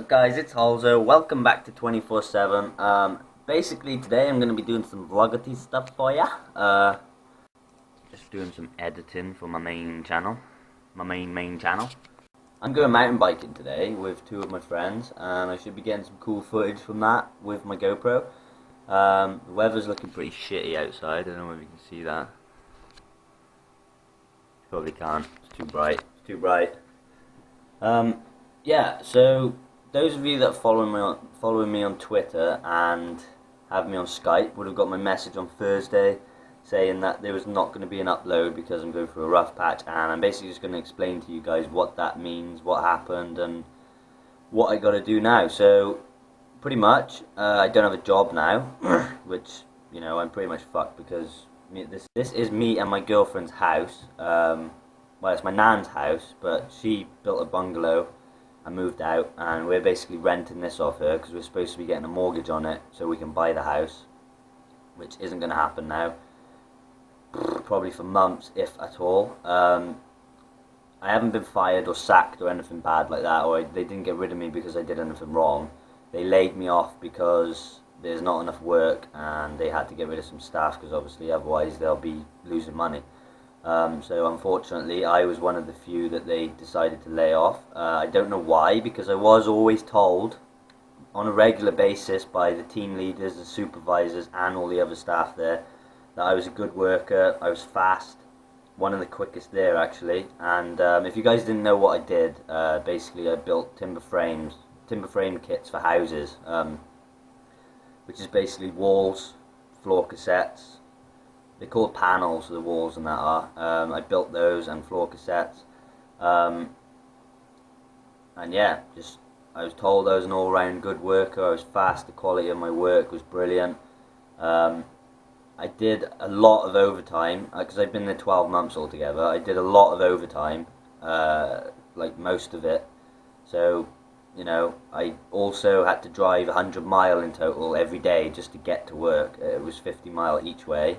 up guys, it's HOLZO. Welcome back to 24/7. Basically today I'm going to be doing some vloggity stuff for ya. Just doing some editing for my main channel. Main channel. I'm going mountain biking today with two of my friends and I should be getting some cool footage from that with my GoPro. The weather's looking pretty shitty outside. I don't know if you can see that. Probably can't. It's too bright. It's too bright. Yeah, so those of you that are following me on Twitter and have me on Skype would have got my message on Thursday saying that there was not going to be an upload because I'm going through a rough patch, and I'm basically just going to explain to you guys what that means, what happened, and what I got to do now. So, pretty much, I don't have a job now, which, you know, I'm pretty much fucked because this is me and my girlfriend's house. Well, it's my nan's house, but she built a bungalow and moved out, and we're basically renting this off her because we're supposed to be getting a mortgage on it so we can buy the house, which isn't going to happen now, probably for months, if at all. I haven't been fired or sacked or anything bad like that, or they didn't get rid of me because I did anything wrong. They laid me off because there's not enough work and they had to get rid of some staff because obviously otherwise they'll be losing money. So unfortunately I was one of the few that they decided to lay off. I don't know why, because I was always told on a regular basis by the team leaders, the supervisors and all the other staff there that I was a good worker, I was fast, one of the quickest there actually. And if you guys didn't know what I did, basically I built timber frame kits for houses, which is basically walls, floor cassettes. They're called panels, the walls and that are. I built those and floor cassettes. And yeah, I was told I was an all-round good worker. I was fast, the quality of my work was brilliant. I did a lot of overtime, because I've been there 12 months altogether. I did a lot of overtime, like most of it. So, you know, I also had to drive 100 miles in total every day just to get to work. It was 50 miles each way,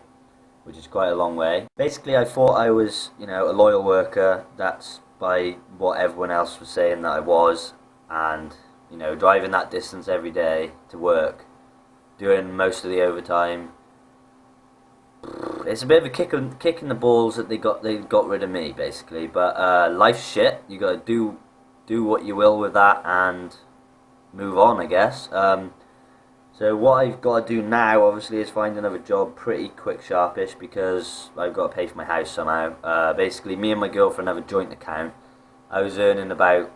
which is quite a long way. Basically, I thought I was, you know, a loyal worker. That's by what everyone else was saying that I was. And, you know, driving that distance every day to work, doing most of the overtime, it's a bit of a kick in the balls that they got rid of me, basically. But life's shit. You got to do what you will with that and move on, I guess. So what I've got to do now, obviously, is find another job pretty quick, sharpish, because I've got to pay for my house somehow. Basically, me and my girlfriend have a joint account. I was earning about...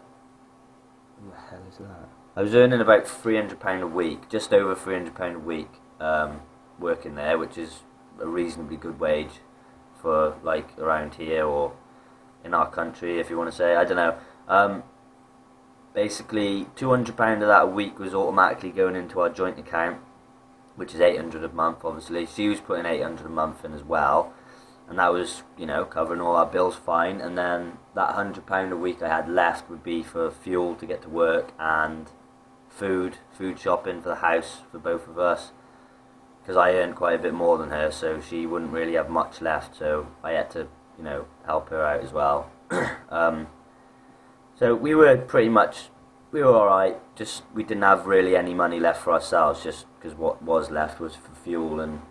What the hell is that? I was earning about £300 a week, just over £300 a week, working there, which is a reasonably good wage for, like, around here or in our country, if you want to say. I don't know. Basically, £200 of that a week was automatically going into our joint account, which is £800 a month, obviously. She was putting £800 a month in as well, and that was, you know, covering all our bills fine. And then that £100 a week I had left would be for fuel to get to work and food shopping for the house for both of us, because I earned quite a bit more than her, so she wouldn't really have much left, so I had to, you know, help her out as well. So we were alright, just we didn't have really any money left for ourselves, just because what was left was for fuel and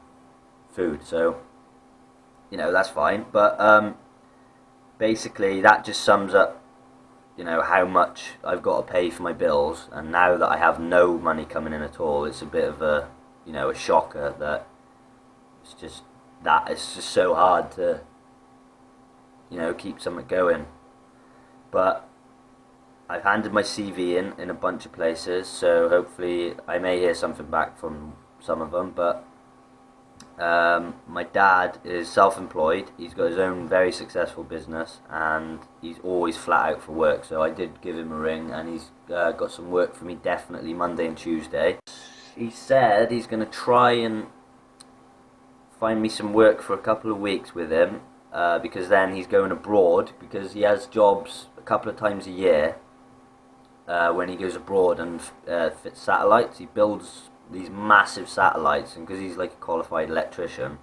food, so, you know, that's fine. But basically that just sums up, you know, how much I've got to pay for my bills, and now that I have no money coming in at all, it's a bit of a, you know, a shocker that it's just so hard to, you know, keep something going. But I've handed my CV in a bunch of places, so hopefully I may hear something back from some of them. But my dad is self-employed. He's got his own very successful business, and he's always flat out for work. So I did give him a ring, and he's got some work for me definitely Monday and Tuesday. He said he's going to try and find me some work for a couple of weeks with him, because then he's going abroad, because he has jobs a couple of times a year. When he goes abroad and fits satellites, he builds these massive satellites, and because he's like a qualified electrician,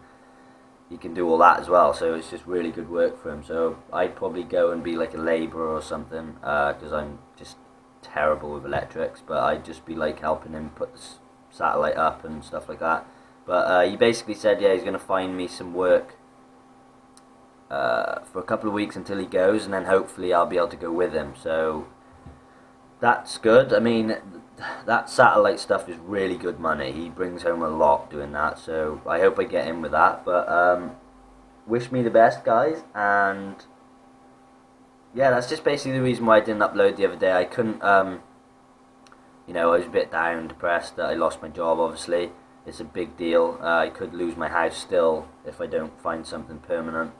he can do all that as well, so it's just really good work for him. So I'd probably go and be like a labourer or something, because I'm just terrible with electrics, but I'd just be like helping him put the satellite up and stuff like that. But he basically said, yeah, he's going to find me some work for a couple of weeks until he goes, and then hopefully I'll be able to go with him. So that's good. I mean, that satellite stuff is really good money. He brings home a lot doing that, so I hope I get in with that. But wish me the best, guys, and yeah, that's just basically the reason why I didn't upload the other day. I couldn't, you know, I was a bit down, depressed that I lost my job, obviously. It's a big deal. I could lose my house still if I don't find something permanent.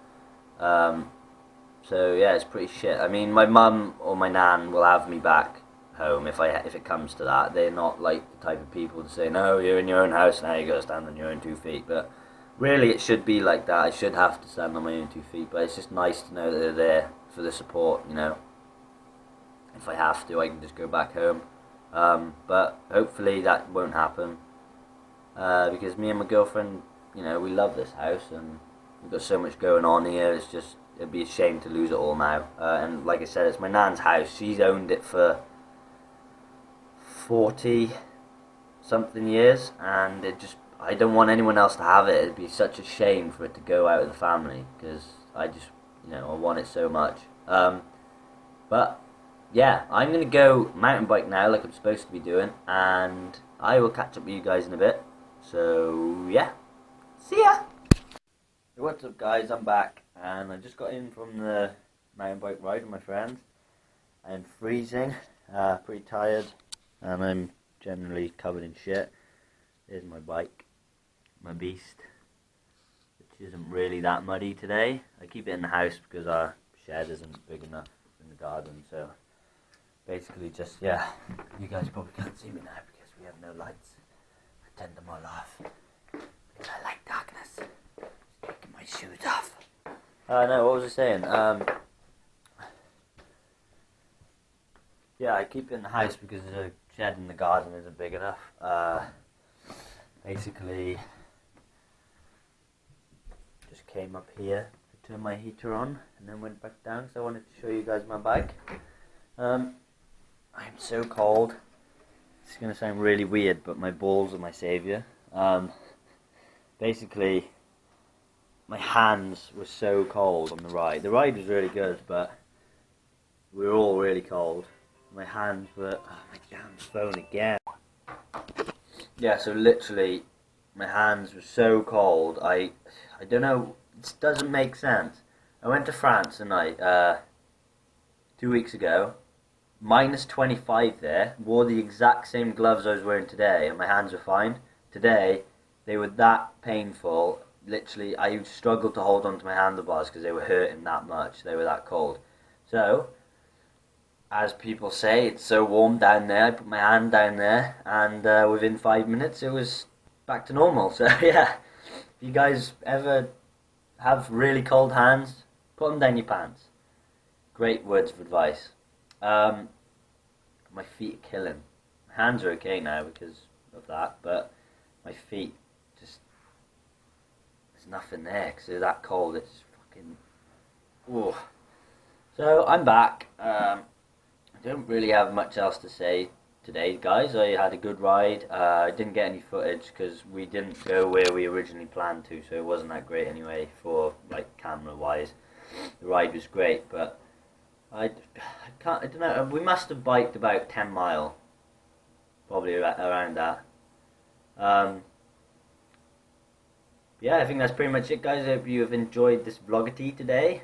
So yeah, it's pretty shit. I mean, my mum or my nan will have me back home if it comes to that. They're not like the type of people to say, no, you're in your own house now, you gotta stand on your own 2 feet. But really, it should be like that. I should have to stand on my own 2 feet, but it's just nice to know that they're there for the support, you know. If I have to, I can just go back home. But hopefully that won't happen, because me and my girlfriend, you know, we love this house and we've got so much going on here. It's just, it'd be a shame to lose it all now. And like I said, it's my nan's house. She's owned it for 40 something years, and it just, I don't want anyone else to have it. It'd be such a shame for it to go out of the family, because I just, you know, I want it so much. But yeah, I'm gonna go mountain bike now, like I'm supposed to be doing, and I will catch up with you guys in a bit. So yeah, see ya. Hey, what's up, guys? I'm back, and I just got in from the mountain bike ride with my friends. I'm freezing, pretty tired, and I'm generally covered in shit. Here's my bike, my beast, which isn't really that muddy today. I keep it in the house because our shed isn't big enough in the garden, so basically just, yeah, you guys probably can't see me now because we have no lights. I turned them all off because I like darkness. Taking my shoes off. No, what was I saying? Yeah, I keep it in the house because the shed in the garden isn't big enough. Basically, just came up here to turn my heater on and then went back down, so I wanted to show you guys my bike. I'm so cold. It's going to sound really weird, but my balls are my saviour. Basically, my hands were so cold on the ride. The ride was really good, but we were all really cold. My hands were... Oh, my damn phone again. Yeah, so literally, my hands were so cold. I don't know, it doesn't make sense. I went to France tonight, 2 weeks ago, minus 25 there, wore the exact same gloves I was wearing today, and my hands were fine. Today, they were that painful. Literally, I struggled to hold on to my handlebars because they were hurting that much. They were that cold. So, as people say, it's so warm down there. I put my hand down there, and within 5 minutes it was back to normal. So yeah, if you guys ever have really cold hands, put them down your pants. Great words of advice. My feet are killing. My hands are okay now because of that, but my feet just, there's nothing there because they're that cold. It's fucking, ooh. So I'm back. I don't really have much else to say today, guys. I had a good ride. I didn't get any footage because we didn't go where we originally planned to, so it wasn't that great anyway for like camera wise. The ride was great, but I don't know. We must have biked about 10 mile, probably around that. Yeah, I think that's pretty much it, guys. I hope you have enjoyed this vloggy today.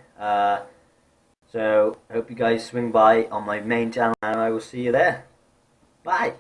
So, I hope you guys swing by on my main channel, and I will see you there. Bye!